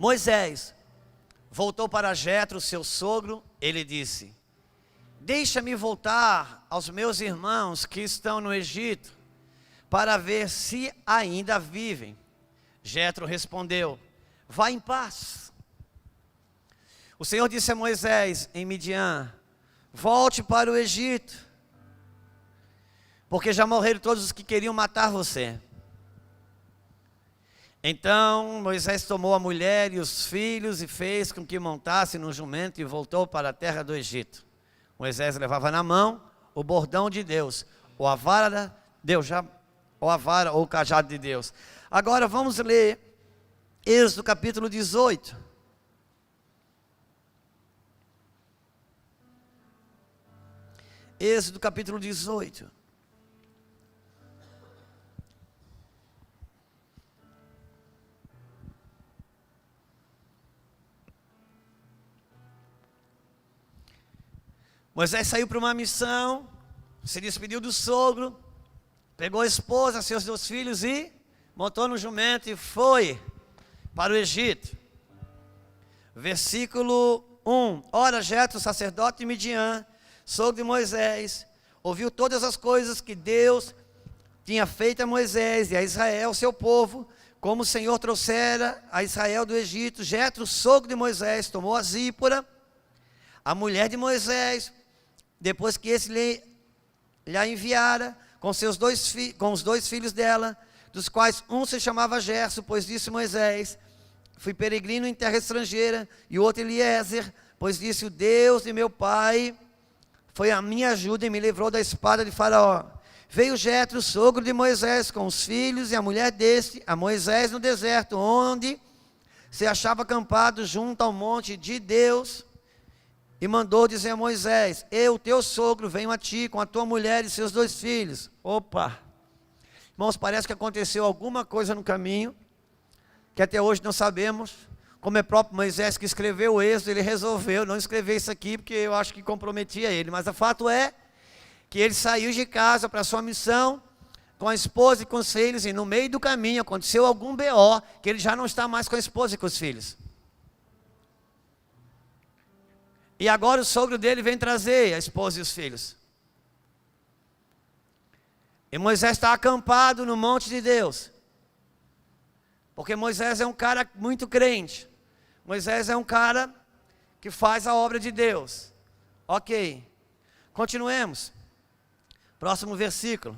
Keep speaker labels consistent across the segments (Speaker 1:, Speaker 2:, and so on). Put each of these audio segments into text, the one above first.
Speaker 1: Moisés voltou para Jetro, seu sogro. Ele disse: deixa-me voltar aos meus irmãos que estão no Egito, para ver se ainda vivem. Jetro respondeu: vá em paz. O Senhor disse a Moisés em Midian: volte para o Egito, porque já morreram todos os que queriam matar você. Então Moisés tomou a mulher e os filhos e fez com que montassem no jumento e voltou para a terra do Egito. Moisés levava na mão o bordão de Deus, ou a vara de Deus, ou o cajado de Deus. Agora vamos ler Êxodo capítulo 18. Êxodo capítulo 18. Moisés saiu para uma missão, se despediu do sogro, pegou a esposa, seus 2 filhos e montou no jumento e foi para o Egito. Versículo 1. Ora, Jetro, sacerdote de Midian, sogro de Moisés, ouviu todas as coisas que Deus tinha feito a Moisés e a Israel, seu povo, como o Senhor trouxera a Israel do Egito. Jetro, sogro de Moisés, tomou a Zípora, a mulher de Moisés, depois que esse lhe a enviara, com os 2 filhos dela, dos quais um se chamava Gerso, pois disse Moisés: fui peregrino em terra estrangeira, e o outro Eliezer, pois disse: o Deus de meu pai foi a minha ajuda e me livrou da espada de Faraó. Veio Jetro, sogro de Moisés, com os filhos e a mulher deste, a Moisés no deserto, onde se achava acampado junto ao monte de Deus, e mandou dizer a Moisés: eu, teu sogro, venho a ti com a tua mulher e seus 2 filhos. Opa! Irmãos, parece que aconteceu alguma coisa no caminho, que até hoje não sabemos. Como é próprio Moisés que escreveu o Êxodo, ele resolveu não escrever isso aqui, porque eu acho que comprometia ele. Mas o fato é que ele saiu de casa para a sua missão, com a esposa e com os filhos, e no meio do caminho aconteceu algum BO, que ele já não está mais com a esposa e com os filhos. E agora o sogro dele vem trazer a esposa e os filhos. E Moisés está acampado no monte de Deus. Porque Moisés é um cara muito crente. Moisés é um cara que faz a obra de Deus. Ok. Continuemos. Próximo versículo.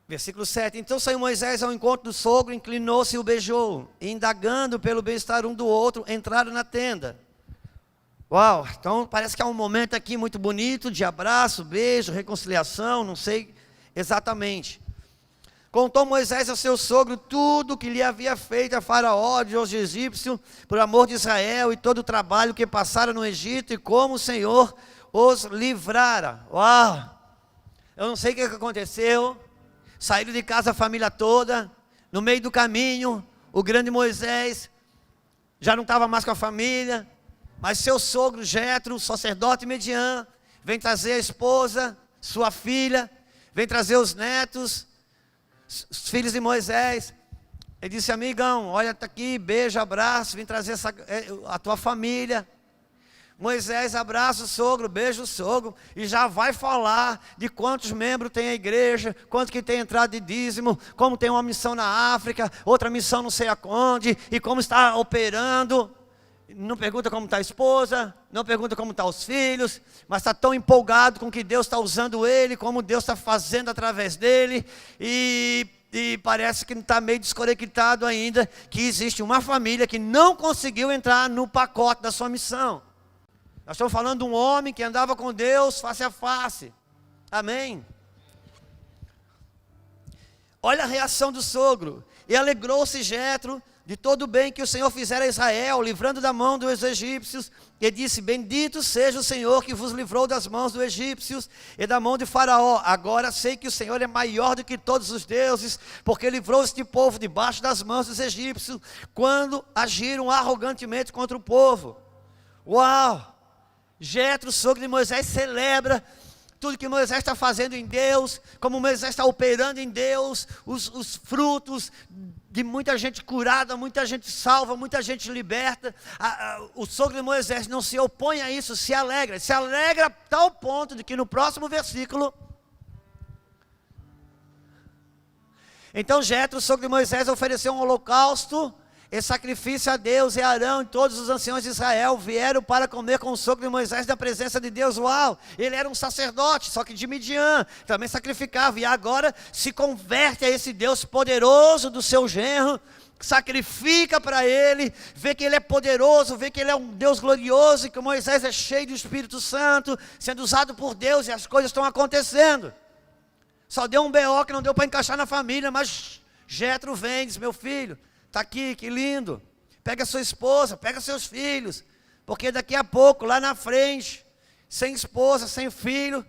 Speaker 1: Versículo 7. Então saiu Moisés ao encontro do sogro, inclinou-se e o beijou. E indagando pelo bem-estar um do outro, entraram na tenda. Uau, então parece que há um momento aqui muito bonito, de abraço, beijo, reconciliação, não sei exatamente. Contou Moisés ao seu sogro tudo o que lhe havia feito a Faraó e aos egípcios, por amor de Israel, e todo o trabalho que passaram no Egito, e como o Senhor os livrara. Uau, eu não sei o que aconteceu. Saíram de casa a família toda, no meio do caminho, o grande Moisés já não estava mais com a família, mas seu sogro Jetro, sacerdote Midian, vem trazer a esposa, sua filha, vem trazer os netos, os filhos de Moisés. Ele disse: amigão, olha, está aqui, beijo, abraço, vem trazer a tua família. Moisés abraça o sogro, beija o sogro, e já vai falar de quantos membros tem a igreja, quanto que tem entrada de dízimo, como tem uma missão na África, outra missão não sei aonde, e como está operando. Não pergunta como está a esposa, não pergunta como estão os filhos, mas está tão empolgado com que Deus está usando ele, como Deus está fazendo através dele, e parece que está meio desconectado ainda, que existe uma família que não conseguiu entrar no pacote da sua missão. Nós estamos falando de um homem que andava com Deus face a face. Amém? Olha a reação do sogro. E alegrou-se Jetro de todo o bem que o Senhor fizera a Israel, livrando da mão dos egípcios. E disse: bendito seja o Senhor que vos livrou das mãos dos egípcios e da mão de Faraó. Agora sei que o Senhor é maior do que todos os deuses, porque livrou este povo debaixo das mãos dos egípcios, quando agiram arrogantemente contra o povo. Uau! Jetro, sogro de Moisés, celebra tudo que Moisés está fazendo em Deus, como Moisés está operando em Deus, os frutos de muita gente curada, muita gente salva, muita gente liberta. O sogro de Moisés não se opõe a isso, se alegra a tal ponto de que no próximo versículo, então Jetro, o sogro de Moisés, ofereceu um holocausto e sacrifício a Deus, e Arão e todos os anciãos de Israel vieram para comer com o sogro de Moisés na presença de Deus. Uau, ele era um sacerdote, só que de Midian, também sacrificava, e agora se converte a esse Deus poderoso do seu genro, sacrifica para ele, vê que ele é poderoso, vê que ele é um Deus glorioso, e que Moisés é cheio do Espírito Santo, sendo usado por Deus, e as coisas estão acontecendo. Só deu um BO que não deu para encaixar na família, mas Jetro vem e diz: meu filho, está aqui, que lindo, pega a sua esposa, pega seus filhos, porque daqui a pouco, lá na frente, sem esposa, sem filho,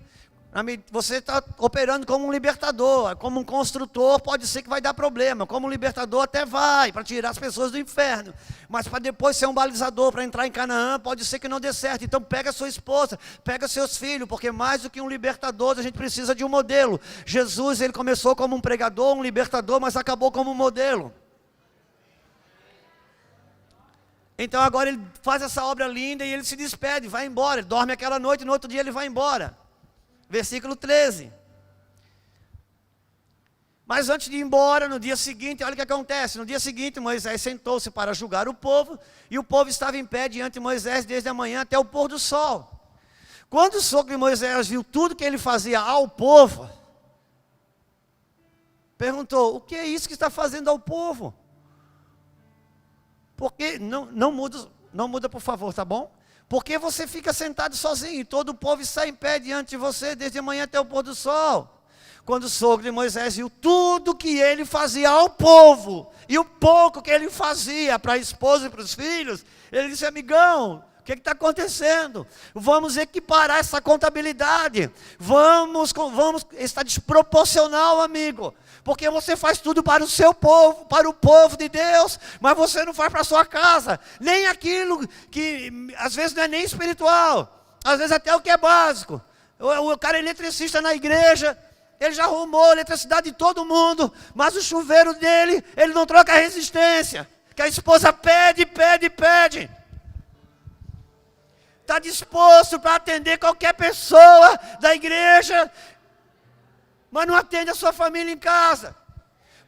Speaker 1: você está operando como um libertador, como um construtor, pode ser que vai dar problema, como um libertador até vai, para tirar as pessoas do inferno, mas para depois ser um balizador, para entrar em Canaã, pode ser que não dê certo. Então pega a sua esposa, pega seus filhos, porque mais do que um libertador, a gente precisa de um modelo. Jesus, ele começou como um pregador, um libertador, mas acabou como um modelo. Então agora ele faz essa obra linda e ele se despede, vai embora, ele dorme aquela noite e no outro dia ele vai embora. Versículo 13. Mas antes de ir embora, no dia seguinte, olha o que acontece. No dia seguinte, Moisés sentou-se para julgar o povo, e o povo estava em pé diante de Moisés desde a manhã até o pôr do sol. Quando o sogro de Moisés viu tudo que ele fazia ao povo, perguntou: o que é isso que está fazendo ao povo? Porque, não muda por favor, tá bom? Porque você fica sentado sozinho e todo o povo está em pé diante de você desde a manhã até o pôr do sol. Quando o sogro de Moisés viu tudo que ele fazia ao povo e o pouco que ele fazia para a esposa e para os filhos, ele disse: amigão, o que está acontecendo? Vamos equiparar essa contabilidade. Vamos, está desproporcional, amigo. Porque você faz tudo para o seu povo, para o povo de Deus, mas você não faz para a sua casa, nem aquilo que às vezes não é nem espiritual, às vezes até o que é básico. O cara é eletricista na igreja, ele já arrumou a eletricidade de todo mundo, mas o chuveiro dele, ele não troca a resistência, que a esposa pede. Está disposto para atender qualquer pessoa da igreja, mas não atende a sua família em casa.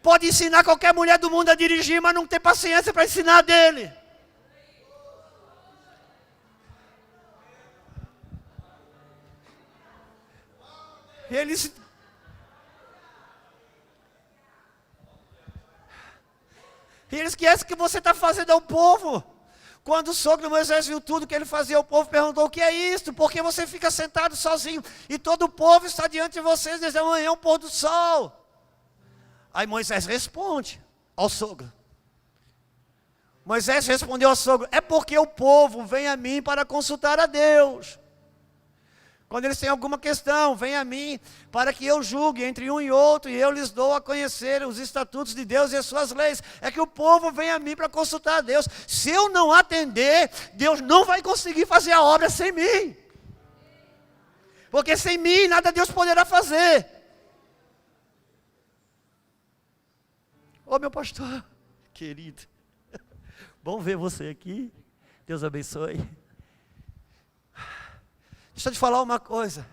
Speaker 1: Pode ensinar qualquer mulher do mundo a dirigir, mas não tem paciência para ensinar dele. Ele esquece que você está fazendo ao povo. Quando o sogro de Moisés viu tudo que ele fazia, o povo perguntou: o que é isto? Por que você fica sentado sozinho? E todo o povo está diante de vocês desde a manhã, o pôr do sol. Aí Moisés responde ao sogro. Moisés respondeu ao sogro: é porque o povo vem a mim para consultar a Deus. Quando eles têm alguma questão, vem a mim para que eu julgue entre um e outro, e eu lhes dou a conhecer os estatutos de Deus e as suas leis. É que o povo vem a mim para consultar a Deus. Se eu não atender, Deus não vai conseguir fazer a obra sem mim. Porque sem mim nada Deus poderá fazer. Ô meu pastor, querido, bom ver você aqui. Deus abençoe. Deixa eu te falar uma coisa.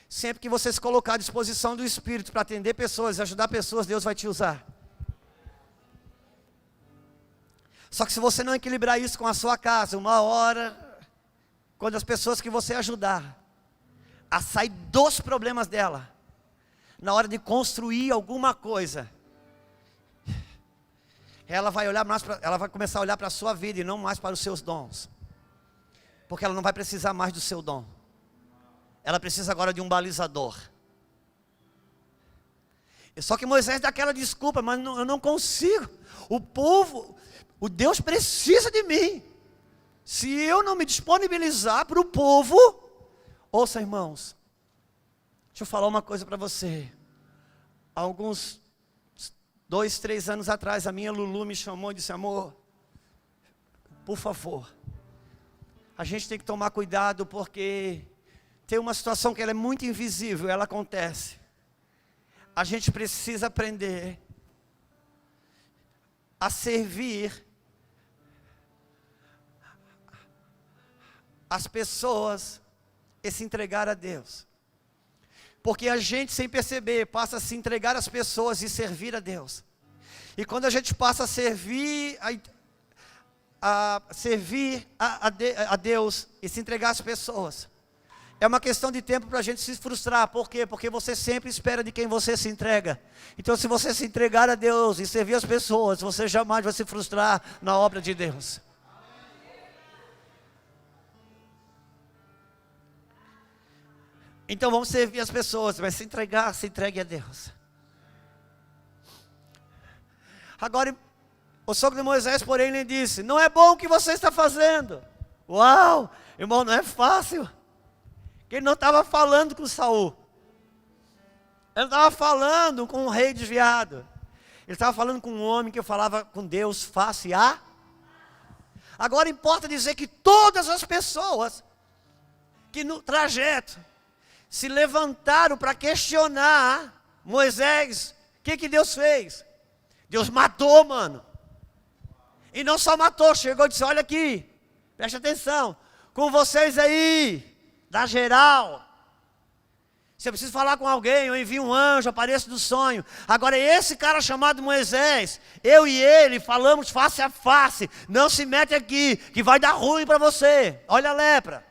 Speaker 1: Sempre que você se colocar à disposição do Espírito para atender pessoas e ajudar pessoas, Deus vai te usar. Só que se você não equilibrar isso com a sua casa, uma hora, quando as pessoas que você ajudar a sair dos problemas dela, na hora de construir alguma coisa, ela vai começar a olhar para a sua vida e não mais para os seus dons. Porque ela não vai precisar mais do seu dom. Ela precisa agora de um balizador. Só que Moisés dá aquela desculpa: mas eu não consigo. O povo, o Deus precisa de mim. Se eu não me disponibilizar para o povo... Ouça, irmãos, deixa eu falar uma coisa para você. Há alguns 2, 3 anos atrás, a minha Lulu me chamou e disse: amor, por favor, a gente tem que tomar cuidado, porque tem uma situação que ela é muito invisível, ela acontece. A gente precisa aprender a servir as pessoas e se entregar a Deus. Porque a gente, sem perceber, passa a se entregar às pessoas e servir a Deus. E quando a gente passa a servir a Deus e se entregar às pessoas, é uma questão de tempo para a gente se frustrar. Por quê? Porque você sempre espera de quem você se entrega. Então, se você se entregar a Deus e servir as pessoas, você jamais vai se frustrar na obra de Deus. Então, vamos servir as pessoas, mas se entregue a Deus. Agora, o sogro de Moisés, porém, lhe disse: não é bom o que você está fazendo. Uau, irmão, não é fácil. Ele não estava falando com Saul. Ele não estava falando com um rei desviado. Ele estava falando com um homem que falava com Deus face a. Agora importa dizer que todas as pessoas que no trajeto se levantaram para questionar Moisés, o que Deus fez? Deus matou, mano. E não só matou, chegou e disse: olha aqui, preste atenção, com vocês aí, da geral. Se eu preciso falar com alguém, eu envio um anjo, apareço do sonho. Agora esse cara chamado Moisés, eu e ele falamos face a face. Não se mete aqui, que vai dar ruim para você. Olha a lepra.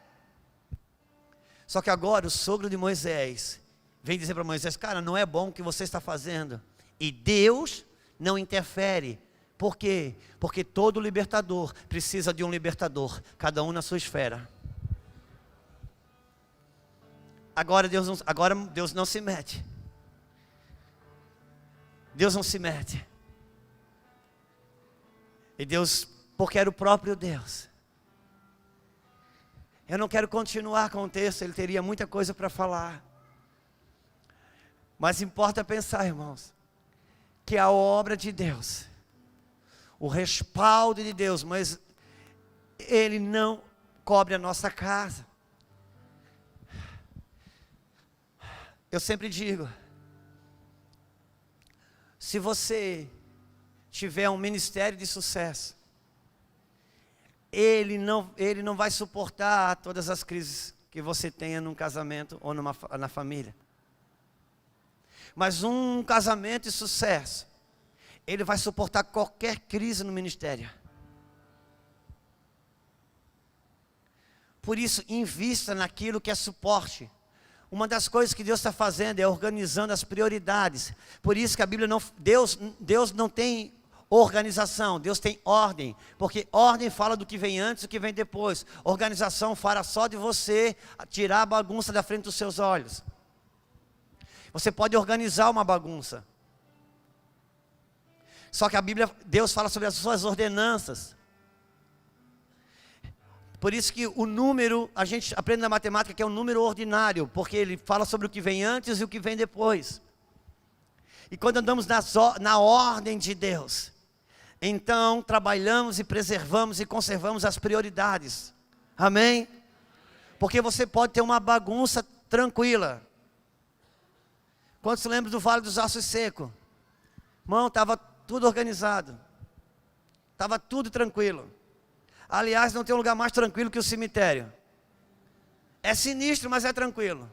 Speaker 1: Só que agora o sogro de Moisés vem dizer para Moisés: cara, não é bom o que você está fazendo. E Deus não interfere. Por quê? Porque todo libertador precisa de um libertador, cada um na sua esfera. Agora Deus não se mete. Deus não se mete. E Deus, porque era o próprio Deus. Eu não quero continuar com o texto, ele teria muita coisa para falar. Mas importa pensar, irmãos, que a obra de Deus, o respaldo de Deus, mas Ele não cobre a nossa casa. Eu sempre digo, se você tiver um ministério de sucesso, ele não vai suportar todas as crises que você tenha num casamento ou na família. Mas um casamento de sucesso, ele vai suportar qualquer crise no ministério. Por isso, invista naquilo que é suporte. Uma das coisas que Deus está fazendo é organizando as prioridades. Por isso que a Bíblia Deus não tem organização, Deus tem ordem. Porque ordem fala do que vem antes e do que vem depois. Organização fala só de você tirar a bagunça da frente dos seus olhos. Você pode organizar uma bagunça. Só que a Bíblia, Deus fala sobre as suas ordenanças. Por isso que o número, a gente aprende na matemática que é um número ordinário, porque ele fala sobre o que vem antes e o que vem depois. E quando andamos na ordem de Deus, então trabalhamos e preservamos e conservamos as prioridades. Amém? Porque você pode ter uma bagunça tranquila. Quantos se lembram do Vale dos Ossos Secos? Irmão, estava tudo organizado. Estava tudo tranquilo. Aliás, não tem um lugar mais tranquilo que o cemitério. É sinistro, mas é tranquilo.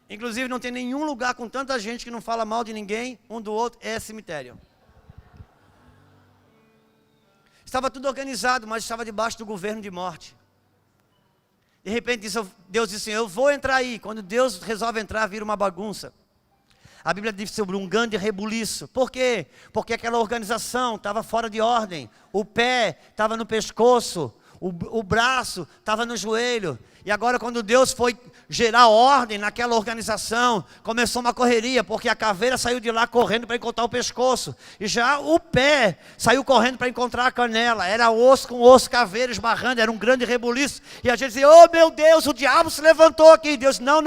Speaker 1: Inclusive, não tem nenhum lugar com tanta gente que não fala mal de ninguém, um do outro, é cemitério. Estava tudo organizado, mas estava debaixo do governo de morte. De repente, Deus disse assim: eu vou entrar aí. Quando Deus resolve entrar, vira uma bagunça. A Bíblia diz sobre um grande rebuliço. Por quê? Porque aquela organização estava fora de ordem. O pé estava no pescoço, o braço estava no joelho. E agora quando Deus foi gerar ordem naquela organização, começou uma correria, porque a caveira saiu de lá correndo para encontrar o pescoço. E já o pé saiu correndo para encontrar a canela. Era osso com osso, caveira esbarrando, era um grande rebuliço. E a gente dizia: oh meu Deus, o diabo se levantou aqui. E Deus: não,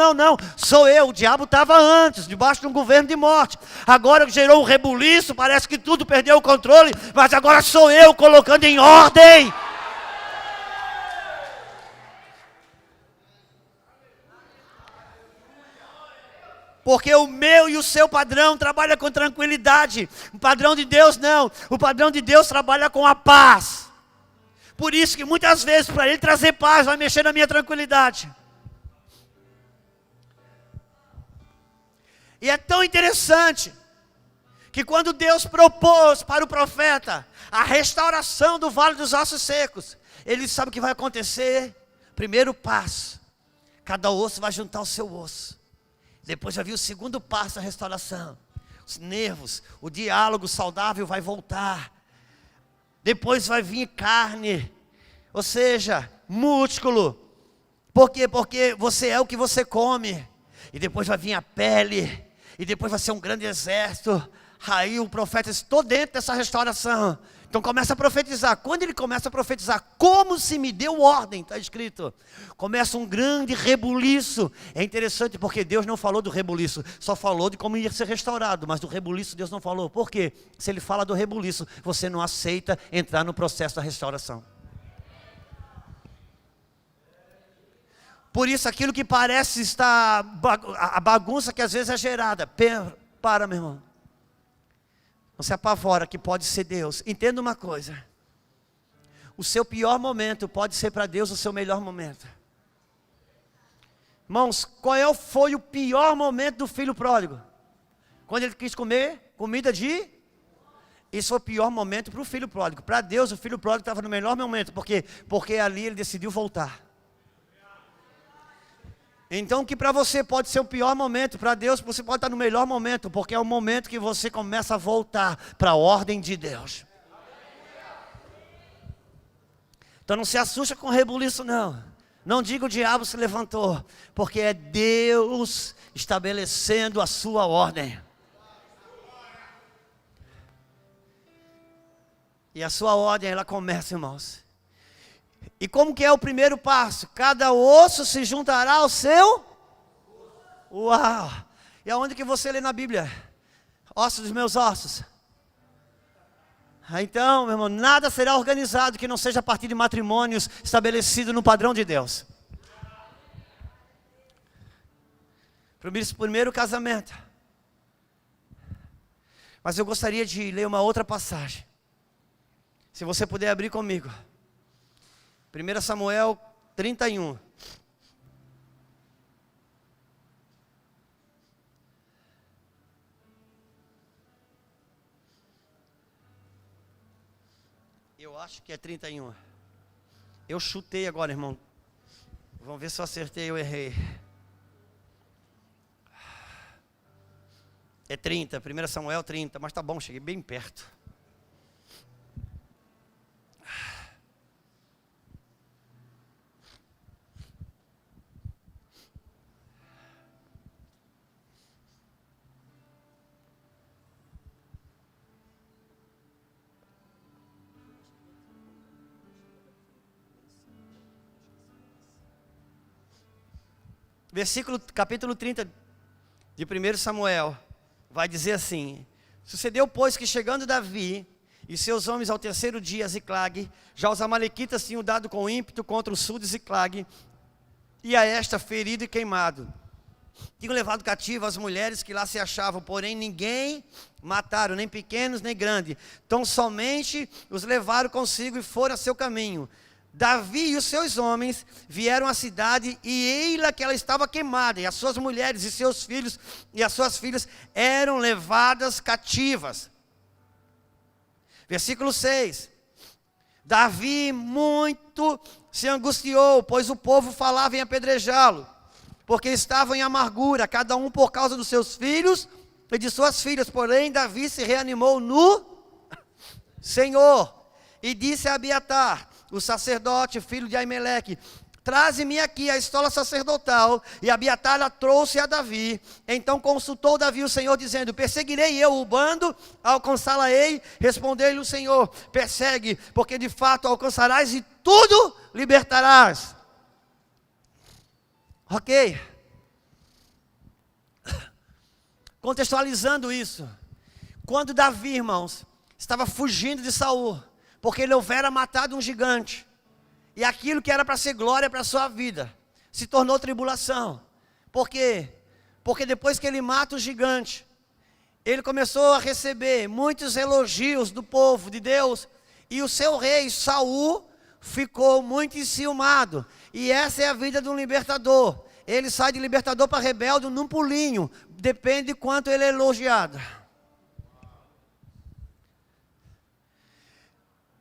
Speaker 1: sou eu. O diabo estava antes, debaixo de um governo de morte. Agora gerou um rebuliço, parece que tudo perdeu o controle, mas agora sou eu colocando em ordem. Porque o meu e o seu padrão trabalha com tranquilidade. O padrão de Deus não. O padrão de Deus trabalha com a paz. Por isso que muitas vezes, para Ele trazer paz, vai mexer na minha tranquilidade. E é tão interessante que quando Deus propôs para o profeta a restauração do Vale dos Ossos Secos, ele sabe o que vai acontecer. Primeiro passo, cada osso vai juntar o seu osso. Depois já viu o segundo passo, a restauração. Os nervos, o diálogo saudável vai voltar. Depois vai vir carne, ou seja, músculo. Por quê? Porque você é o que você come. E depois vai vir a pele. E depois vai ser um grande exército. Aí o profeta estou dentro dessa restauração. Então começa a profetizar. Quando ele começa a profetizar, como se me deu ordem, está escrito. Começa um grande rebuliço. É interessante porque Deus não falou do rebuliço, só falou de como ia ser restaurado. Mas do rebuliço Deus não falou. Por quê? Se ele fala do rebuliço, você não aceita entrar no processo da restauração. Por isso aquilo que parece estar, a bagunça que às vezes é gerada. Para, meu irmão. Não se apavora que pode ser Deus. Entenda uma coisa. O seu pior momento pode ser para Deus o seu melhor momento. Irmãos, qual foi o pior momento do filho pródigo? Quando ele quis comer comida de... Isso foi o pior momento para o filho pródigo. Para Deus o filho pródigo estava no melhor momento. Por quê? Porque ali ele decidiu voltar. Então que para você pode ser o pior momento, para Deus você pode estar no melhor momento, porque é o momento que você começa a voltar para a ordem de Deus. Então não se assusta com rebuliço não. Não diga o diabo se levantou, porque é Deus estabelecendo a sua ordem. E a sua ordem ela começa, irmãos. E como que é o primeiro passo? Cada osso se juntará ao seu... Uau! E aonde que você lê na Bíblia? Ossos dos meus ossos. Então, meu irmão, nada será organizado que não seja a partir de matrimônios estabelecidos no padrão de Deus. Primeiro casamento. Mas eu gostaria de ler uma outra passagem. Se você puder abrir comigo. 1 Samuel 31. Eu acho que é 31. Eu chutei agora, irmão. Vamos ver se eu acertei ou errei. É 30, 1 Samuel 30, mas tá bom, cheguei bem perto. Capítulo 30 de 1 Samuel, vai dizer assim: sucedeu, pois, que chegando Davi e seus homens ao terceiro dia a Ziclag, já os amalequitas tinham dado com ímpeto contra o sul de Ziclag, e a esta ferido e queimado. Tinham levado cativo as mulheres que lá se achavam, porém ninguém mataram, nem pequenos nem grandes, tão somente os levaram consigo e foram a seu caminho. Davi e os seus homens vieram à cidade e eis-la que ela estava queimada, e as suas mulheres e seus filhos e as suas filhas eram levadas cativas. Versículo 6. Davi muito se angustiou, pois o povo falava em apedrejá-lo, porque estavam em amargura, cada um por causa dos seus filhos e de suas filhas. Porém Davi se reanimou no Senhor e disse a Abiatar, o sacerdote, filho de Aimeleque: traze-me aqui a estola sacerdotal. E Abiatar a trouxe a Davi. Então consultou Davi o Senhor, dizendo: perseguirei eu o bando, alcançá-la-ei? Respondeu-lhe o Senhor: persegue, porque de fato alcançarás e tudo libertarás. Ok. Contextualizando isso, quando Davi, irmãos, estava fugindo de Saul, porque ele houvera matado um gigante, e aquilo que era para ser glória para a sua vida, se tornou tribulação. Por quê? Porque depois que ele mata o gigante, ele começou a receber muitos elogios do povo de Deus, e o seu rei, Saul, ficou muito enciumado. E essa é a vida de um libertador. Ele sai de libertador para rebelde num pulinho, depende de quanto ele é elogiado.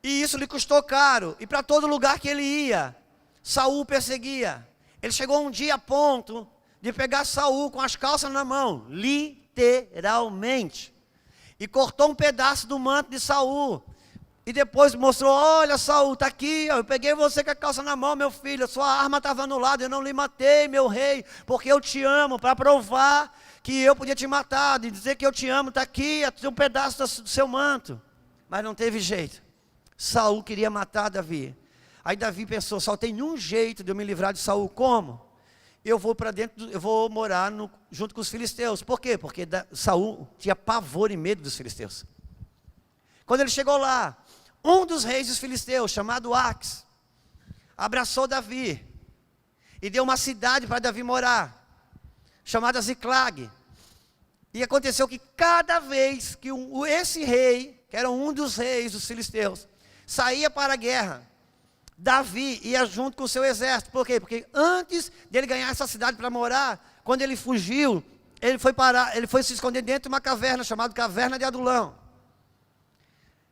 Speaker 1: E isso lhe custou caro, e para todo lugar que ele ia, Saul perseguia. Ele chegou um dia a ponto de pegar Saul com as calças na mão, literalmente, e cortou um pedaço do manto de Saul, e depois mostrou: olha, Saul, está aqui, eu peguei você com a calça na mão, meu filho, a sua arma estava no lado, eu não lhe matei, meu rei, porque eu te amo, para provar que eu podia te matar, de dizer que eu te amo, está aqui, um pedaço do seu manto. Mas não teve jeito, Saul queria matar Davi. Aí Davi pensou: só tem um jeito de eu me livrar de Saul. Como? Eu vou para dentro, eu vou morar junto com os filisteus. Por quê? Porque Saul tinha pavor e medo dos filisteus. Quando ele chegou lá, um dos reis dos filisteus, chamado Ax, abraçou Davi e deu uma cidade para Davi morar, chamada Ziclag. E aconteceu que cada vez que esse rei, que era um dos reis dos filisteus, saía para a guerra, Davi ia junto com o seu exército. Por quê? Porque antes de ele ganhar essa cidade para morar, quando ele fugiu, ele foi se esconder dentro de uma caverna, chamada Caverna de Adulão.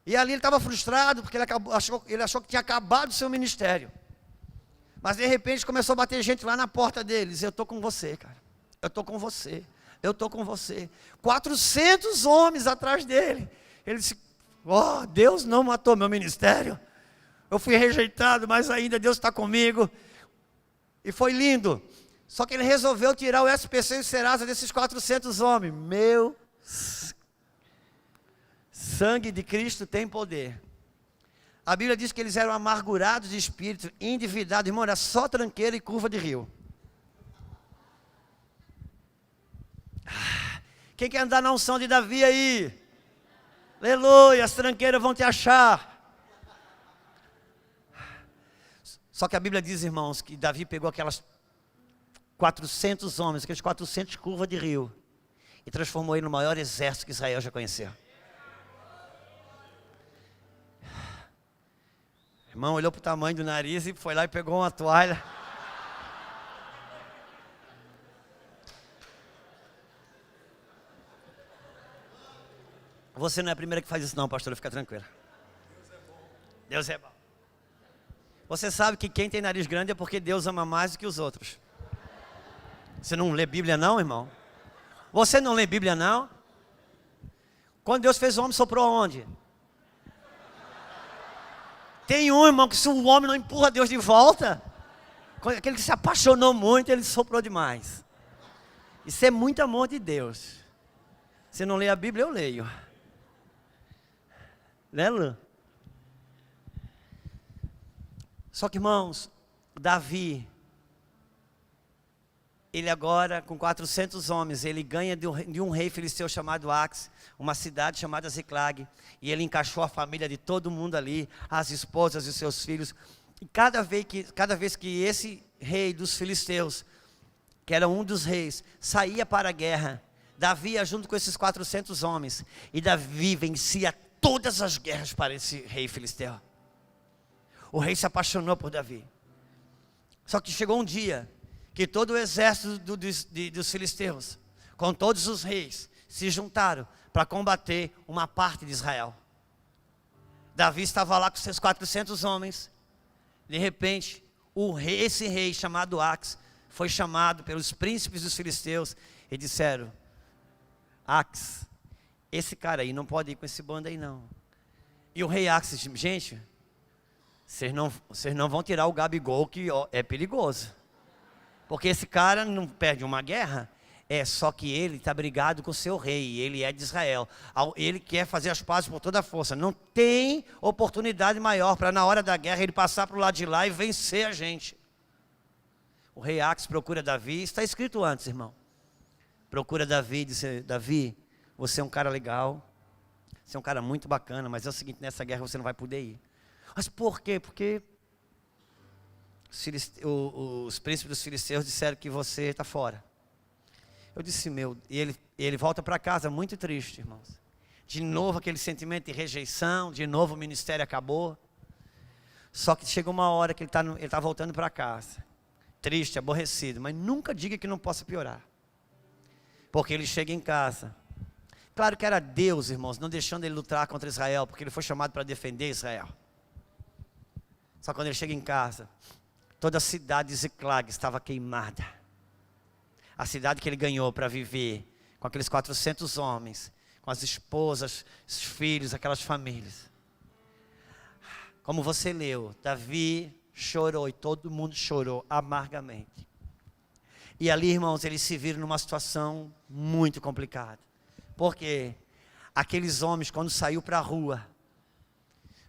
Speaker 1: E ali ele estava frustrado, porque ele achou que tinha acabado o seu ministério. Mas de repente começou a bater gente lá na porta deles: eu estou com você, cara, eu estou com você, eu estou com você. 400 homens atrás dele. Ele disse: oh, Deus não matou meu ministério, eu fui rejeitado, mas ainda Deus está comigo. E foi lindo. Só que ele resolveu tirar o SPC e o Serasa desses 400 homens. Meu sangue de Cristo tem poder. A Bíblia diz que eles eram amargurados de espírito, endividados. Irmão, era só tranqueira e curva de rio. Quem quer andar na unção de Davi aí? Aleluia, as tranqueiras vão te achar. Só que a Bíblia diz, irmãos, que Davi pegou aquelas 400 homens, aqueles 400 curvas de rio, e transformou ele no maior exército que Israel já conheceu. O irmão olhou para o tamanho do nariz e foi lá e pegou uma toalha. Você não é a primeira que faz isso não, pastor, fica tranquila. Deus é bom. Você sabe que quem tem nariz grande é porque Deus ama mais do que os outros. Você não lê Bíblia não, irmão? Você não lê Bíblia não? Quando Deus fez o homem, soprou onde? Tem um, irmão, que se o homem não empurra Deus de volta, aquele que se apaixonou muito, ele soprou demais. Isso é muito amor de Deus. Você não lê a Bíblia, eu leio. Né, Lu? Só que, irmãos, Davi, ele agora, com 400 homens, ele ganha de um rei filisteu chamado Ax, uma cidade chamada Ziclag, e ele encaixou a família de todo mundo ali, as esposas e os seus filhos. E cada vez que esse rei dos filisteus, que era um dos reis, saía para a guerra, Davi ia junto com esses 400 homens, e Davi vencia todas as guerras para esse rei filisteu. O rei se apaixonou por Davi. Só que chegou um dia que todo o exército dos filisteus, com todos os reis, se juntaram para combater uma parte de Israel. Davi estava lá com seus 400 homens. De repente, esse rei chamado Ax foi chamado pelos príncipes dos filisteus e disseram: Ax, esse cara aí não pode ir com esse bando aí não. E o rei Ax disse: gente, vocês não vão tirar o Gabigol, que é perigoso. Porque esse cara não perde uma guerra, só que ele está brigado com o seu rei, ele é de Israel. Ele quer fazer as pazes por toda a força. Não tem oportunidade maior para na hora da guerra ele passar para o lado de lá e vencer a gente. O rei Ax procura Davi, está escrito antes, irmão. Procura Davi e diz: Davi, você é um cara legal, você é um cara muito bacana, mas é o seguinte, nessa guerra você não vai poder ir. Mas por quê? Porque os príncipes dos filisteus disseram que você está fora. Eu disse, e ele volta para casa muito triste, irmãos. De novo aquele sentimento de rejeição, de novo o ministério acabou. Só que chega uma hora que ele está voltando para casa, triste, aborrecido, mas nunca diga que não possa piorar. Porque ele chega em casa. Claro que era Deus, irmãos, não deixando ele lutar contra Israel, porque ele foi chamado para defender Israel. Só que quando ele chega em casa, toda a cidade de Ziclag estava queimada. A cidade que ele ganhou para viver, com aqueles 400 homens, com as esposas, os filhos, aquelas famílias. Como você leu, Davi chorou e todo mundo chorou amargamente. E ali, irmãos, eles se viram numa situação muito complicada. Porque aqueles homens, quando saiu para a rua,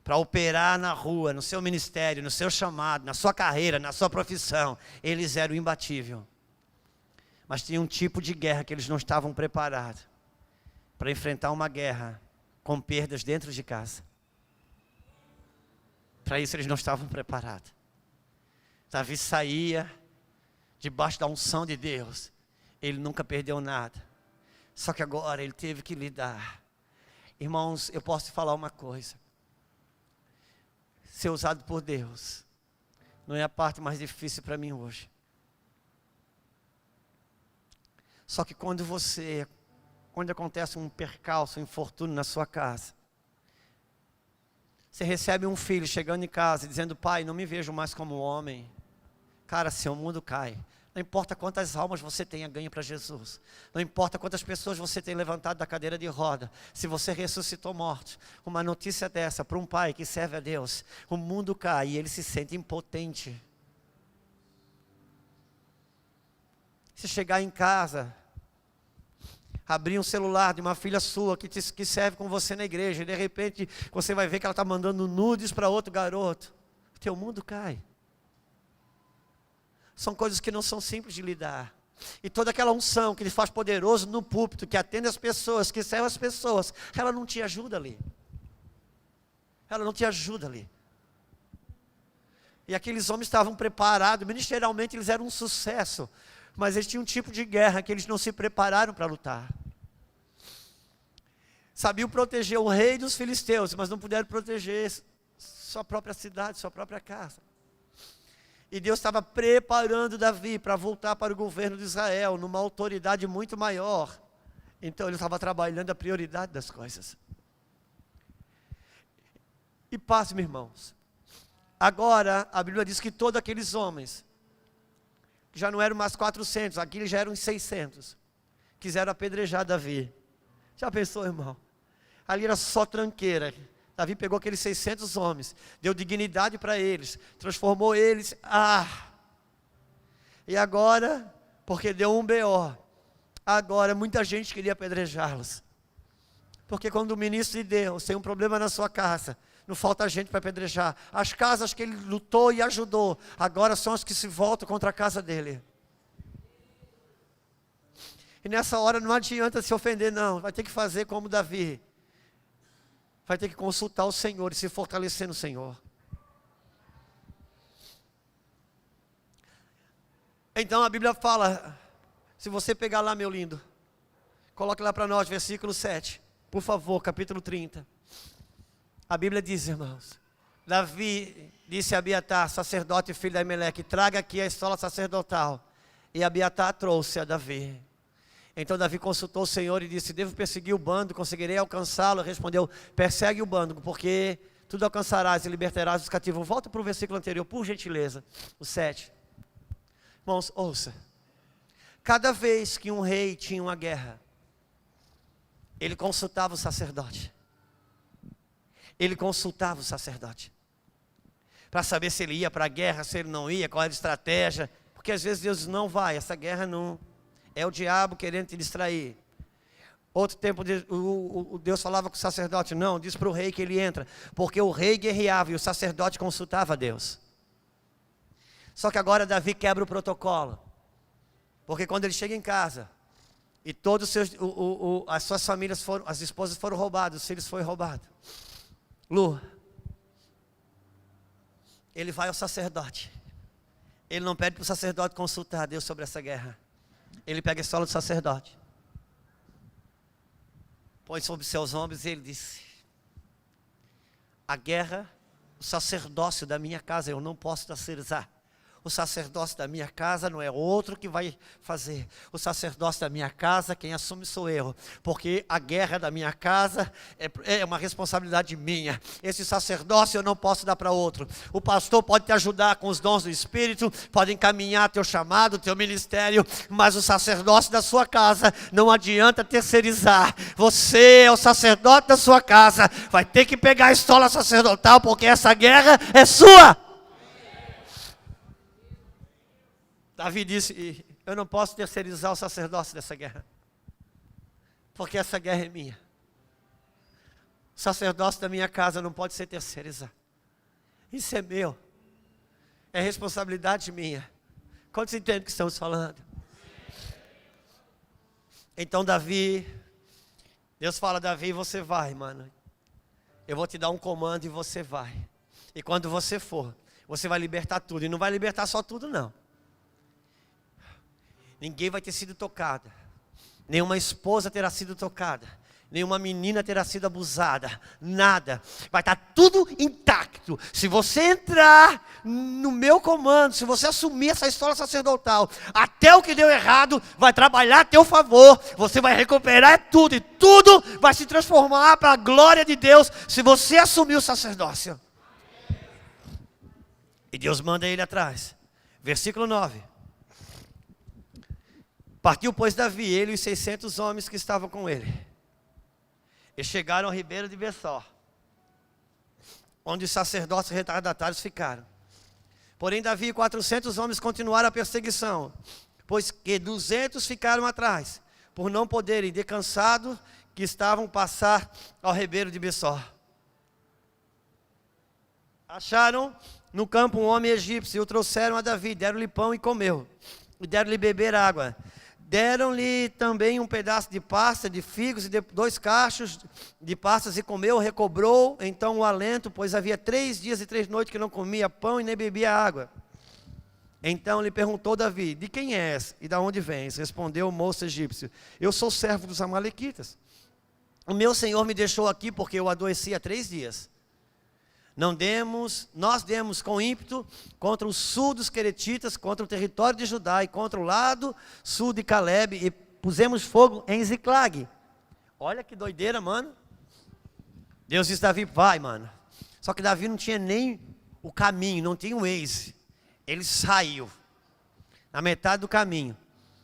Speaker 1: para operar na rua, no seu ministério, no seu chamado, na sua carreira, na sua profissão, eles eram imbatíveis. Mas tinha um tipo de guerra que eles não estavam preparados para enfrentar uma guerra com perdas dentro de casa. Para isso eles não estavam preparados. Davi saía debaixo da unção de Deus. Ele nunca perdeu nada. Só que agora ele teve que lidar. Irmãos, eu posso te falar uma coisa. Ser usado por Deus não é a parte mais difícil para mim hoje. Só que quando acontece um percalço, um infortúnio na sua casa, você recebe um filho chegando em casa dizendo, pai, não me vejo mais como homem. Cara, seu mundo cai. Não importa quantas almas você tenha ganho para Jesus. Não importa quantas pessoas você tenha levantado da cadeira de roda. Se você ressuscitou morto, uma notícia dessa para um pai que serve a Deus, o mundo cai e ele se sente impotente. Se chegar em casa, abrir um celular de uma filha sua que serve com você na igreja, e de repente você vai ver que ela está mandando nudes para outro garoto, o teu mundo cai. São coisas que não são simples de lidar. E toda aquela unção que ele faz poderoso no púlpito, que atende as pessoas, que serve as pessoas, ela não te ajuda ali. Ela não te ajuda ali. E aqueles homens estavam preparados, ministerialmente eles eram um sucesso, mas eles tinham um tipo de guerra que eles não se prepararam para lutar. Sabiam proteger o rei dos filisteus, mas não puderam proteger sua própria cidade, sua própria casa. E Deus estava preparando Davi para voltar para o governo de Israel, numa autoridade muito maior. Então ele estava trabalhando a prioridade das coisas. E pasme, irmãos. Agora, a Bíblia diz que todos aqueles homens, que já não eram mais 400, aqui já eram 600, quiseram apedrejar Davi. Já pensou, irmão? Ali era só tranqueira. Davi pegou aqueles 600 homens, deu dignidade para eles, transformou eles. E agora, porque deu um BO, agora muita gente queria apedrejá-los. Porque quando o ministro de Deus tem um problema na sua casa, não falta gente para apedrejar. As casas que ele lutou e ajudou, agora são as que se voltam contra a casa dele. E nessa hora não adianta se ofender, não. Vai ter que fazer como Davi. Vai ter que consultar o Senhor e se fortalecer no Senhor. Então a Bíblia fala, se você pegar lá, meu lindo, coloque lá para nós, versículo 7, por favor, capítulo 30. A Bíblia diz, irmãos, Davi disse a Abiatar, sacerdote e filho de Aimeleque, traga aqui a estola sacerdotal. E Abiatar trouxe a Davi. Então Davi consultou o Senhor e disse, devo perseguir o bando, conseguirei alcançá-lo? Respondeu, persegue o bando, porque tudo alcançarás e libertarás os cativos. Volta para o versículo anterior, por gentileza, o 7. Irmãos, ouça. Cada vez que um rei tinha uma guerra, ele consultava o sacerdote. Ele consultava o sacerdote. Para saber se ele ia para a guerra, se ele não ia, qual era a estratégia. Porque às vezes Deus não vai, essa guerra não... É o diabo querendo te distrair. Outro tempo, o Deus falava com o sacerdote, não, diz para o rei que ele entra. Porque o rei guerreava e o sacerdote consultava a Deus. Só que agora Davi quebra o protocolo. Porque quando ele chega em casa, e todos as suas famílias foram, as esposas foram roubadas, os filhos foram roubados. Ele vai ao sacerdote. Ele não pede para o sacerdote consultar a Deus sobre essa guerra. Ele pega a estola do sacerdote, põe sobre seus ombros e ele disse: a guerra, o sacerdócio da minha casa eu não posso terceirizar. O sacerdócio da minha casa não é outro que vai fazer. O sacerdócio da minha casa, quem assume sou eu. Porque a guerra da minha casa é uma responsabilidade minha. Esse sacerdócio eu não posso dar para outro. O pastor pode te ajudar com os dons do Espírito, pode encaminhar teu chamado, teu ministério, mas o sacerdócio da sua casa não adianta terceirizar. Você é o sacerdote da sua casa, vai ter que pegar a estola sacerdotal, porque essa guerra é sua. Davi disse: eu não posso terceirizar o sacerdócio dessa guerra, porque essa guerra é minha. O sacerdócio da minha casa não pode ser terceirizado. Isso é meu, é responsabilidade minha. Quantos entendem o que estamos falando? Então Davi, Deus fala: Davi, você vai, mano. Eu vou te dar um comando e você vai. E quando você for, você vai libertar tudo. E não vai libertar só tudo, não. Ninguém vai ter sido tocada, nenhuma esposa terá sido tocada, nenhuma menina terá sido abusada, nada, vai estar tudo intacto. Se você entrar no meu comando, se você assumir essa estola sacerdotal, até o que deu errado vai trabalhar a teu favor, você vai recuperar tudo, e tudo vai se transformar para a glória de Deus, se você assumir o sacerdócio. E Deus manda ele atrás. Versículo 9. Partiu, pois, Davi, ele e os 600 homens que estavam com ele. E chegaram ao ribeiro de Besor, onde os sacerdotes retardatários ficaram. Porém, Davi e 400 homens continuaram a perseguição, pois que 200 ficaram atrás, por não poderem, de cansado, que estavam passar ao ribeiro de Besor. Acharam no campo um homem egípcio, e o trouxeram a Davi, deram-lhe pão e comeu, e deram-lhe beber água. Deram-lhe também um pedaço de pasta, de figos, e 2 cachos de pastas, e comeu, recobrou então o alento, pois havia 3 dias e 3 noites que não comia pão e nem bebia água. Então lhe perguntou Davi: de quem és e de onde vens? Respondeu o moço egípcio: eu sou servo dos amalequitas. O meu senhor me deixou aqui porque eu adoeci há 3 dias. Nós demos com ímpeto contra o sul dos queretitas, contra o território de Judá e contra o lado sul de Calebe, e pusemos fogo em Ziclag. Olha que doideira, mano. Deus disse: Davi, vai, mano. Só que Davi não tinha nem o caminho, não tinha o Waze. Ele saiu na metade do caminho.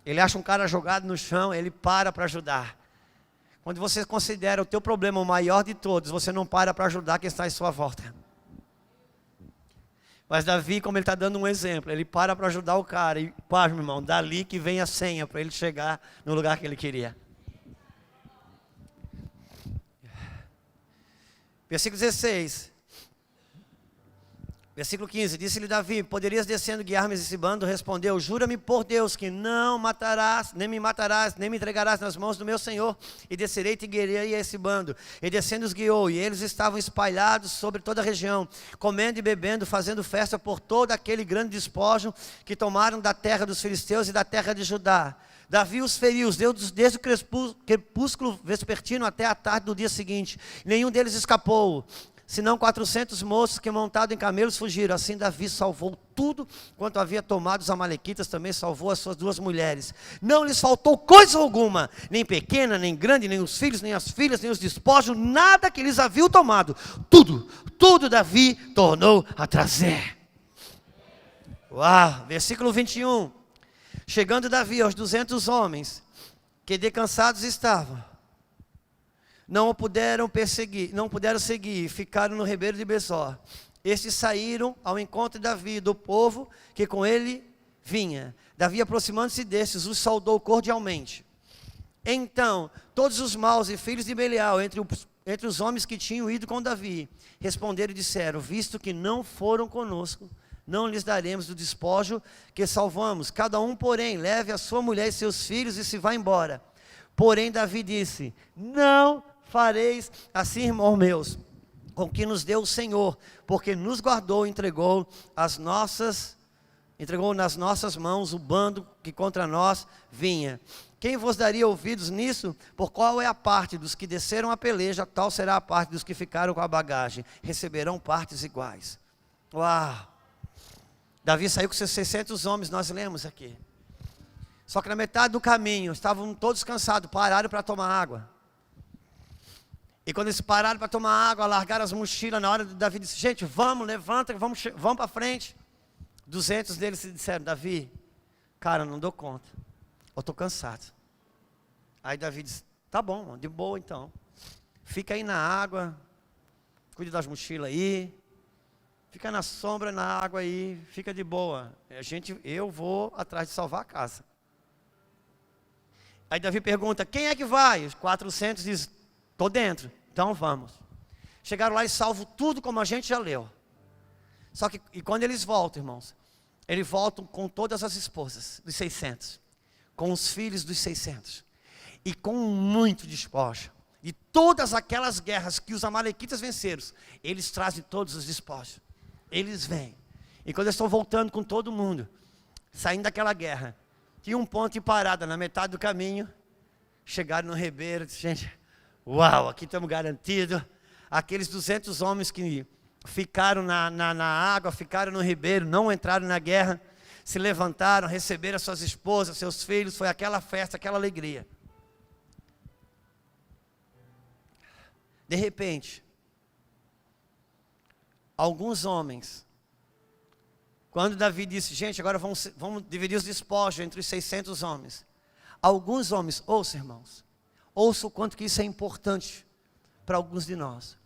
Speaker 1: Ele acha um cara jogado no chão, ele para ajudar. Quando você considera o teu problema o maior de todos, você não para ajudar quem está em sua volta. Mas Davi, como ele está dando um exemplo, ele para ajudar o cara. E, pá, meu irmão, dali que vem a senha para ele chegar no lugar que ele queria. Versículo 16. Versículo 15, disse-lhe Davi: poderias descendo guiar-me esse bando? Respondeu: jura-me por Deus que não matarás, nem me matarás, nem me entregarás nas mãos do meu senhor, e descerei e te guiarei a esse bando. E descendo os guiou, e eles estavam espalhados sobre toda a região, comendo e bebendo, fazendo festa por todo aquele grande despojo que tomaram da terra dos filisteus e da terra de Judá. Davi os feriu, desde o crepúsculo vespertino até a tarde do dia seguinte. Nenhum deles escapou, senão 400 moços que montados em camelos fugiram. Assim Davi salvou tudo quanto havia tomado os amalequitas, também salvou as suas 2 mulheres. Não lhes faltou coisa alguma, nem pequena, nem grande, nem os filhos, nem as filhas, nem os despojos, nada que eles haviam tomado. Tudo Davi tornou a trazer. Uau, versículo 21. Chegando Davi aos 200 homens, que descansados estavam, não o puderam perseguir, não puderam seguir, ficaram no ribeiro de Besor. Estes saíram ao encontro de Davi, do povo que com ele vinha. Davi, aproximando-se destes, os saudou cordialmente. Então, todos os maus e filhos de Belial, entre os homens que tinham ido com Davi, responderam e disseram: visto que não foram conosco, não lhes daremos do despojo que salvamos. Cada um, porém, leve a sua mulher e seus filhos e se vá embora. Porém, Davi disse: não fareis assim, irmãos meus, com que nos deu o Senhor, porque nos guardou e entregou as nossas entregou nas nossas mãos o bando que contra nós vinha. Quem vos daria ouvidos nisso? Por qual é a parte dos que desceram a peleja, tal será a parte dos que ficaram com a bagagem. Receberão partes iguais. Uau! Davi saiu com seus 600 homens, nós lemos aqui. Só que na metade do caminho, estavam todos cansados, pararam para tomar água. E quando eles pararam para tomar água, largaram as mochilas, na hora de Davi disse, gente, vamos, levanta, vamos para frente. 200 deles disseram, Davi, cara, não dou conta. Eu estou cansado. Aí Davi disse, tá bom, de boa então. Fica aí na água, cuide das mochilas aí. Fica na sombra, na água aí, fica de boa. Eu vou atrás de salvar a casa. Aí Davi pergunta, quem é que vai? Os 400 dizem, estou dentro, então vamos. Chegaram lá e salvo tudo como a gente já leu. Só que e quando eles voltam, irmãos, eles voltam com todas as esposas dos 600. Com os filhos dos 600, e com muito despojo, e todas aquelas guerras que os amalequitas venceram, eles trazem todos os despojos, eles vêm, e quando eles estão voltando com todo mundo, saindo daquela guerra, tinha um ponto de parada na metade do caminho, chegaram no ribeiro, gente, uau, aqui estamos garantidos, aqueles 200 homens que ficaram na água, ficaram no ribeiro, não entraram na guerra, se levantaram, receberam as suas esposas, seus filhos, foi aquela festa, aquela alegria. De repente, alguns homens, quando Davi disse, gente, agora vamos dividir os despojos entre os 600 homens. Alguns homens, ouça irmãos, ouça o quanto que isso é importante para alguns de nós.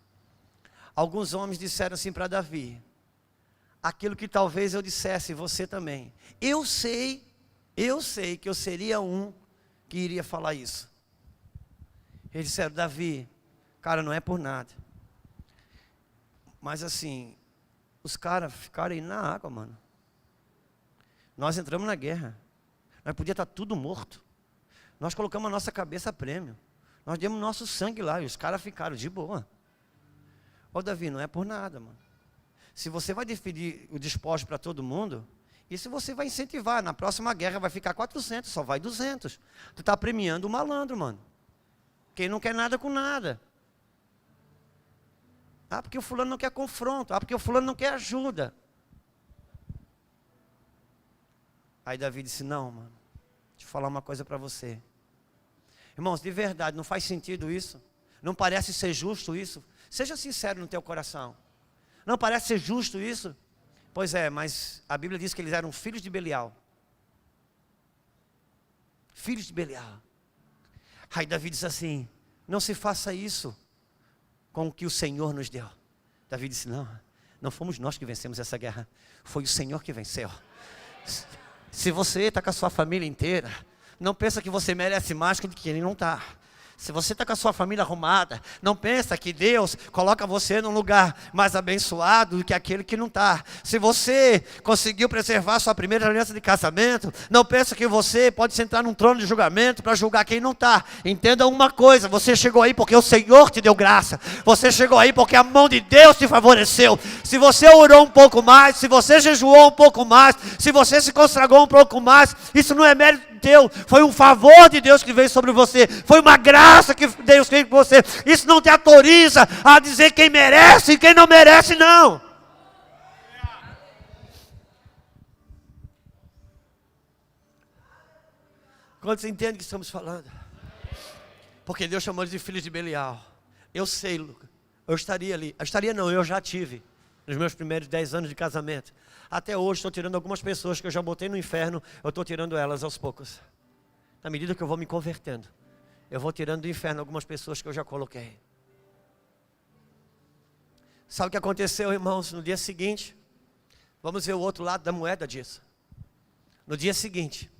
Speaker 1: Alguns homens disseram assim para Davi, aquilo que talvez eu dissesse, você também. Eu sei que eu seria um que iria falar isso. Eles disseram, Davi, cara, não é por nada. Mas assim, os caras ficaram aí na água, mano. Nós entramos na guerra. Nós podíamos estar tudo morto. Nós colocamos a nossa cabeça a prêmio. Nós demos nosso sangue lá e os caras ficaram de boa. Ô Davi, não é por nada, mano. Se você vai dividir o despojo para todo mundo, isso você vai incentivar. Na próxima guerra vai ficar 400, só vai 200. Tu está premiando o malandro, mano. Quem não quer nada com nada. Ah, porque o fulano não quer confronto. Ah, porque o fulano não quer ajuda. Aí Davi disse, não, mano. Deixa eu falar uma coisa para você. Irmãos, de verdade, não faz sentido isso? Não parece ser justo isso? Seja sincero no teu coração. Não parece ser justo isso? Pois é, mas a Bíblia diz que eles eram filhos de Belial. Filhos de Belial. Aí Davi disse assim, não se faça isso com o que o Senhor nos deu. Davi disse, não fomos nós que vencemos essa guerra. Foi o Senhor que venceu. Se você está com a sua família inteira, não pensa que você merece mais do que ele não está. Se você está com a sua família arrumada, não pensa que Deus coloca você num lugar mais abençoado do que aquele que não está. Se você conseguiu preservar sua primeira aliança de casamento, não pensa que você pode sentar num trono de julgamento para julgar quem não está. Entenda uma coisa, você chegou aí porque o Senhor te deu graça. Você chegou aí porque a mão de Deus te favoreceu. Se você orou um pouco mais, se você jejuou um pouco mais, se você se consagrou um pouco mais, isso não é mérito teu, foi um favor de Deus que veio sobre você, foi uma graça que Deus fez com você. Isso não te autoriza a dizer quem merece e quem não merece, não. Quantos entendem o que estamos falando? Porque Deus chamou eles de filhos de Belial. Eu sei, Lucas, eu estaria ali. Eu já tive nos meus primeiros 10 anos de casamento. Até hoje estou tirando algumas pessoas que eu já botei no inferno, eu estou tirando elas aos poucos. Na medida que eu vou me convertendo, eu vou tirando do inferno algumas pessoas que eu já coloquei. Sabe o que aconteceu, irmãos? No dia seguinte, vamos ver o outro lado da moeda disso. No dia seguinte,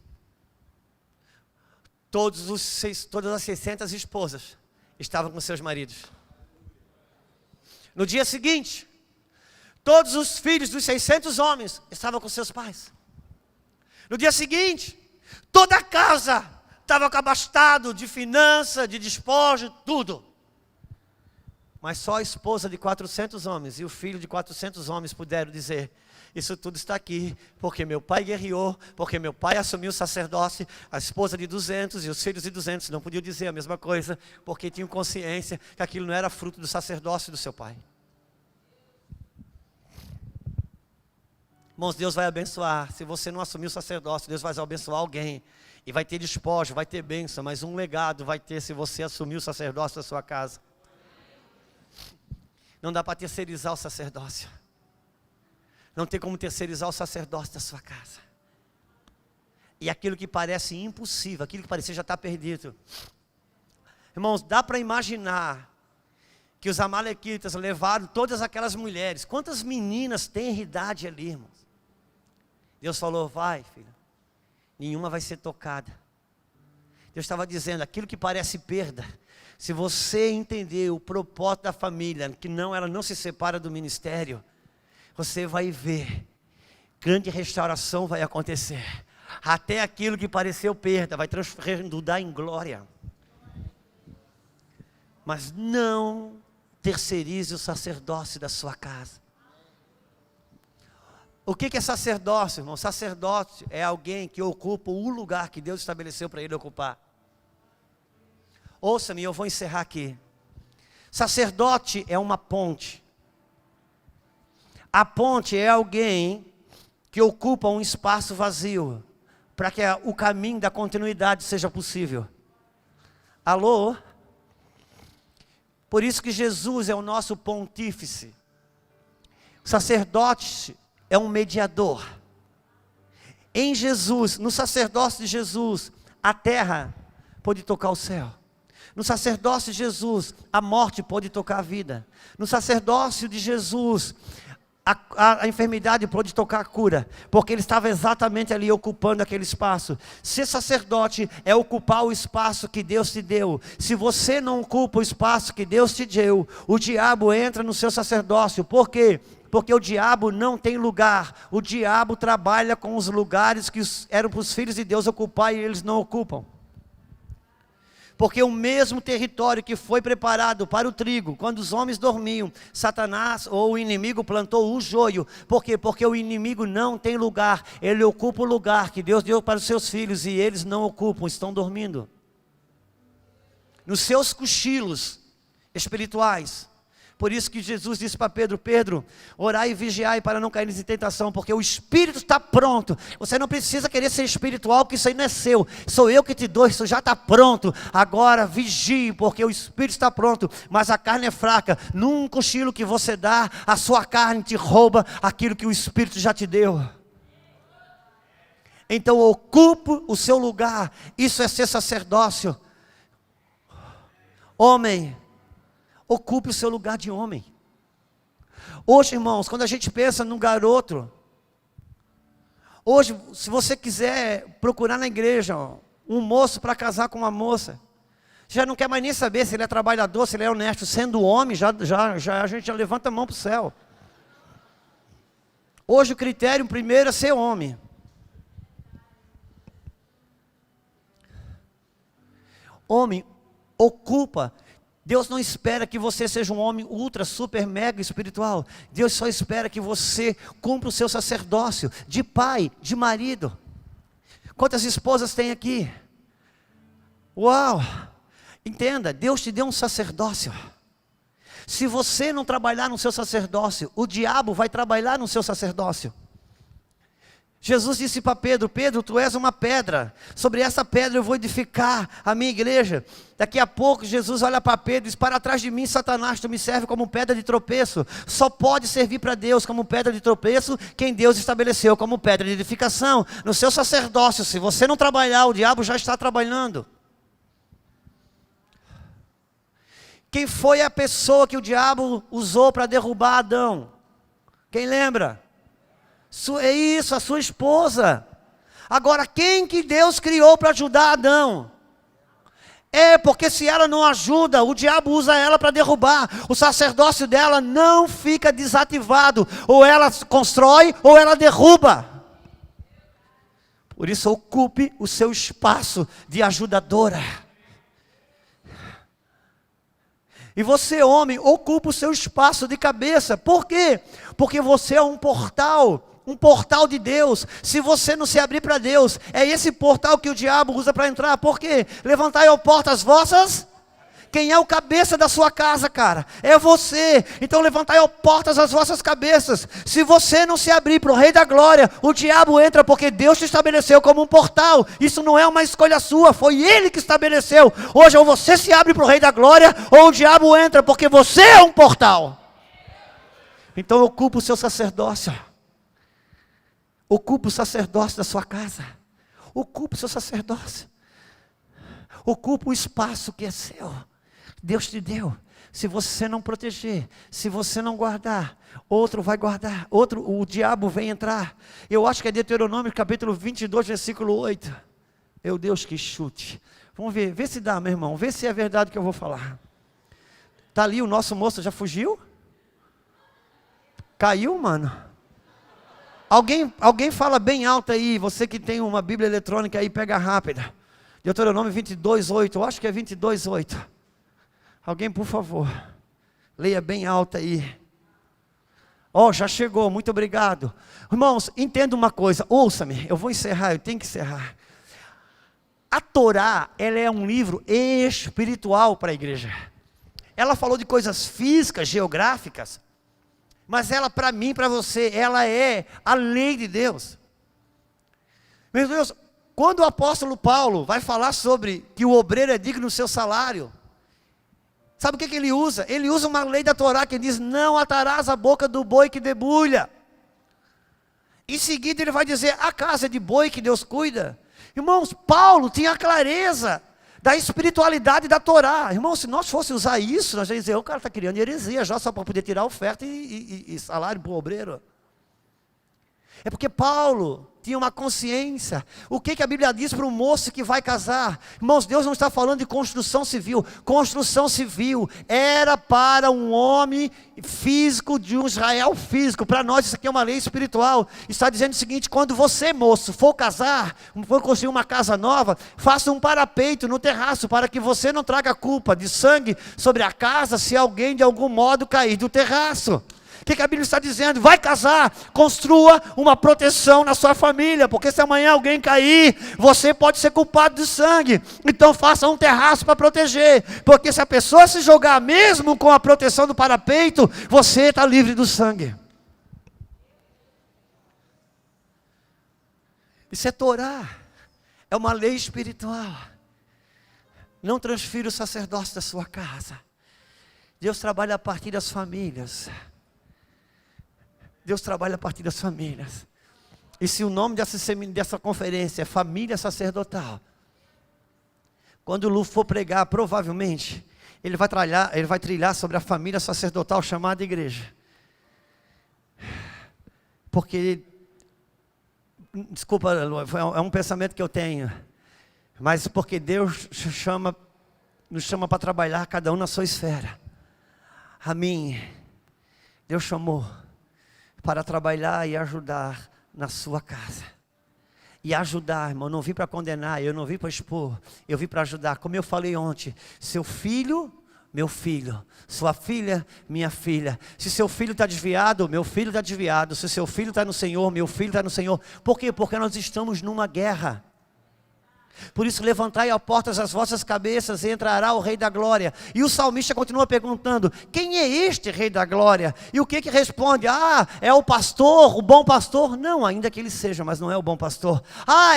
Speaker 1: todas as 600 esposas estavam com seus maridos. No dia seguinte, todos os filhos dos 600 homens estavam com seus pais. No dia seguinte, toda a casa estava abastada de finança, de despojo, tudo. Mas só a esposa de 400 homens e o filho de 400 homens puderam dizer, Isso tudo está aqui, porque meu pai guerreou, porque meu pai assumiu o sacerdócio, a esposa de 200 e os filhos de 200 não podiam dizer a mesma coisa, porque tinham consciência que aquilo não era fruto do sacerdócio do seu pai. Irmãos, Deus vai abençoar. Se você não assumir o sacerdócio, Deus vai abençoar alguém. E vai ter despojo, vai ter bênção, mas um legado vai ter se você assumir o sacerdócio da sua casa. Não dá para terceirizar o sacerdócio. Não tem como terceirizar o sacerdócio da sua casa. E aquilo que parece impossível, aquilo que parecia já está perdido. Irmãos, dá para imaginar que os amalequitas levaram todas aquelas mulheres. Quantas meninas têm idade ali, irmãos? Deus falou, vai filha, nenhuma vai ser tocada. Deus estava dizendo, aquilo que parece perda, se você entender o propósito da família, que não, ela não se separa do ministério, você vai ver, grande restauração vai acontecer. Até aquilo que pareceu perda, vai transformar em glória. Mas não terceirize o sacerdócio da sua casa. O que é sacerdócio, irmão? Sacerdócio é alguém que ocupa o lugar que Deus estabeleceu para ele ocupar. Ouça-me, eu vou encerrar aqui. Sacerdote é uma ponte. A ponte é alguém que ocupa um espaço vazio, para que o caminho da continuidade seja possível. Alô? Por isso que Jesus é o nosso pontífice. O sacerdote é um mediador. Em Jesus, no sacerdócio de Jesus, a terra pode tocar o céu. No sacerdócio de Jesus, a morte pode tocar a vida. No sacerdócio de Jesus, a enfermidade pode tocar a cura, porque ele estava exatamente ali ocupando aquele espaço. Ser sacerdote é ocupar o espaço que Deus te deu. Se você não ocupa o espaço que Deus te deu, o diabo entra no seu sacerdócio. Por quê? Porque o diabo não tem lugar. O diabo trabalha com os lugares que eram para os filhos de Deus ocupar e eles não ocupam. Porque o mesmo território que foi preparado para o trigo, quando os homens dormiam, Satanás ou o inimigo plantou o joio. Por quê? Porque o inimigo não tem lugar, ele ocupa o lugar que Deus deu para os seus filhos e eles não ocupam, estão dormindo. Nos seus cochilos espirituais. Por isso que Jesus disse para Pedro, Pedro, orai e vigiai para não cair em tentação, porque o espírito está pronto. Você não precisa querer ser espiritual, porque isso aí não é seu. Sou eu que te dou, isso já está pronto. Agora vigie, porque o espírito está pronto, mas a carne é fraca. Num cochilo que você dá, a sua carne te rouba aquilo que o espírito já te deu. Então ocupe o seu lugar. Isso é ser sacerdócio. Homem, ocupe o seu lugar de homem. Hoje, irmãos, quando a gente pensa num garoto, hoje, se você quiser procurar na igreja um moço para casar com uma moça, já não quer mais nem saber se ele é trabalhador, se ele é honesto. Sendo homem, a gente já levanta a mão para o céu. Hoje o critério primeiro é ser homem. Homem ocupa. Deus não espera que você seja um homem ultra, super, mega espiritual. Deus só espera que você cumpra o seu sacerdócio de pai, de marido. Quantas esposas tem aqui? Uau! Entenda, Deus te deu um sacerdócio. Se você não trabalhar no seu sacerdócio, o diabo vai trabalhar no seu sacerdócio. Jesus disse para Pedro, Pedro, tu és uma pedra, sobre essa pedra eu vou edificar a minha igreja. Daqui a pouco Jesus olha para Pedro e diz, para trás de mim Satanás, tu me serve como pedra de tropeço. Só pode servir para Deus como pedra de tropeço quem Deus estabeleceu como pedra de edificação. No seu sacerdócio, se você não trabalhar, o diabo já está trabalhando. Quem foi a pessoa que o diabo usou para derrubar Adão? Quem lembra? É isso, a sua esposa. Agora, quem que Deus criou para ajudar Adão? Porque se ela não ajuda, o diabo usa ela para derrubar. O sacerdócio dela não fica desativado. Ou ela constrói, ou ela derruba. Por isso, ocupe o seu espaço de ajudadora. E você, homem, ocupa o seu espaço de cabeça. Por quê? Porque você é um portal um portal de Deus. Se você não se abrir para Deus, é esse portal que o diabo usa para entrar. Por quê? Levantai ao portas vossas. Quem é o cabeça da sua casa, cara? É você. Então levantai ao portas as vossas cabeças. Se você não se abrir para o Rei da Glória, o diabo entra, porque Deus te estabeleceu como um portal. Isso não é uma escolha sua, foi Ele que estabeleceu. Hoje ou você se abre para o Rei da Glória, ou o diabo entra, porque você é um portal. Então ocupa o seu sacerdócio. Ocupa o sacerdócio da sua casa. Ocupa o seu sacerdócio. Ocupa o espaço que é seu. Deus te deu. Se você não proteger, se você não guardar, outro vai guardar, o diabo vem entrar. Eu acho que é Deuteronômio capítulo 22, versículo 8. Meu Deus, que chute. Vamos ver, vê se dá, meu irmão, vê se é verdade o que eu vou falar. Está ali, o nosso moço já fugiu? Caiu, mano? Alguém fala bem alto aí, você que tem uma Bíblia eletrônica aí, pega rápida. Deuteronômio 22, 8, eu acho que é 22, 8. Alguém, por favor, leia bem alto aí. Já chegou, muito obrigado. Irmãos, entenda uma coisa, ouça-me, eu vou encerrar, eu tenho que encerrar. A Torá, ela é um livro espiritual para a igreja. Ela falou de coisas físicas, geográficas, mas ela, para mim, para você, ela é a lei de Deus. Meu Deus, quando o apóstolo Paulo vai falar sobre que o obreiro é digno do seu salário, sabe o que ele usa? Ele usa uma lei da Torá que diz: não atarás a boca do boi que debulha. Em seguida ele vai dizer: a casa é de boi que Deus cuida. Irmãos, Paulo tinha a clareza da espiritualidade da Torá. Irmãos, se nós fôssemos usar isso, nós ia dizer: o cara está criando heresia já só para poder tirar oferta e salário para o obreiro. É porque Paulo tinha uma consciência. O que a Bíblia diz para o moço que vai casar? Irmãos, Deus não está falando de construção civil. Construção civil era para um homem físico, de um Israel físico. Para nós isso aqui é uma lei espiritual. Está dizendo o seguinte: quando você, moço, for casar, for construir uma casa nova, faça um parapeito no terraço, para que você não traga culpa de sangue sobre a casa, se alguém de algum modo cair do terraço. O que a Bíblia está dizendo? Vai casar, construa uma proteção na sua família, porque se amanhã alguém cair, você pode ser culpado de sangue. Então faça um terraço para proteger, porque se a pessoa se jogar mesmo com a proteção do parapeito, você está livre do sangue. Isso é Torá, é uma lei espiritual. Não transfira o sacerdócio da sua casa. Deus trabalha a partir das famílias. Deus trabalha a partir das famílias. E se o nome dessa conferência é Família Sacerdotal, quando o Lu for pregar, provavelmente, ele vai trilhar sobre a família sacerdotal chamada igreja. Porque, desculpa, Lu, é um pensamento que eu tenho, mas porque Deus nos chama para trabalhar cada um na sua esfera. A mim, Deus chamou para trabalhar e ajudar na sua casa. E ajudar, irmão, eu não vim para condenar, eu não vim para expor, eu vim para ajudar. Como eu falei ontem, seu filho, meu filho, sua filha, minha filha. Se seu filho está desviado, meu filho está desviado. Se seu filho está no Senhor, meu filho está no Senhor. Por quê? Porque nós estamos numa guerra. Por isso levantai a portas as vossas cabeças e entrará o Rei da Glória. E o salmista continua perguntando: quem é este Rei da Glória? E o que responde? É o pastor, o bom pastor? Não, ainda que ele seja, mas não é o bom pastor.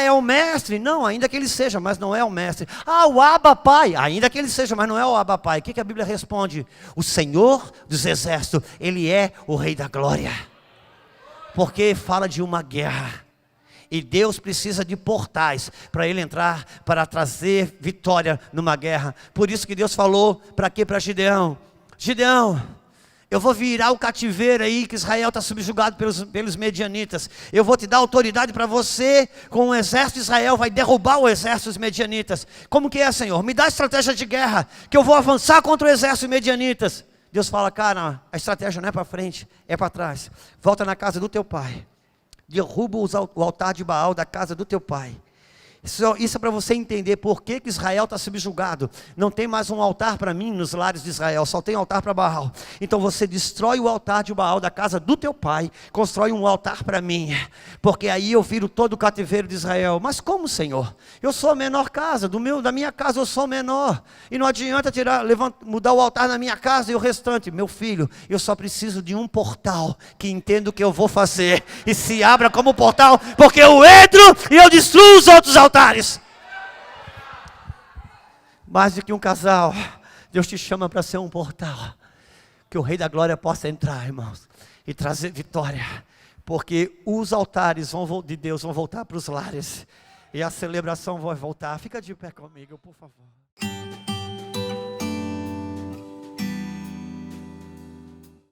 Speaker 1: É o mestre? Não, ainda que ele seja, mas não é o mestre. O Abba Pai? Ainda que ele seja, mas não é o Abba Pai. O que a Bíblia responde? O Senhor dos Exércitos, Ele é o Rei da Glória. Porque fala de uma guerra. E Deus precisa de portais para Ele entrar, para trazer vitória numa guerra. Por isso que Deus falou, para quê? Para Gideão: Gideão, eu vou virar o cativeiro aí, que Israel está subjugado pelos medianitas. Eu vou te dar autoridade para você, com o exército de Israel, vai derrubar o exército dos medianitas. Como que é, Senhor? Me dá estratégia de guerra, que eu vou avançar contra o exército dos medianitas. Deus fala: cara, a estratégia não é para frente, é para trás. Volta na casa do teu pai. Derruba o altar de Baal da casa do teu pai. Isso é para você entender por que Israel está subjugado. Não tem mais um altar para mim nos lares de Israel, só tem altar para Baal. Então você destrói o altar de Baal da casa do teu pai, constrói um altar para mim, porque aí eu viro todo o cativeiro de Israel. Mas como, Senhor? Eu sou a menor casa, da minha casa eu sou menor, e não adianta mudar o altar na minha casa e o restante. Meu filho, eu só preciso de um portal que entenda o que eu vou fazer, e se abra como portal, porque eu entro e eu destruo os outros altares. Mais do que um casal, Deus te chama para ser um portal, que o Rei da Glória possa entrar, irmãos, e trazer vitória, porque os altares de Deus vão voltar para os lares, e a celebração vai voltar. Fica de pé comigo, por favor.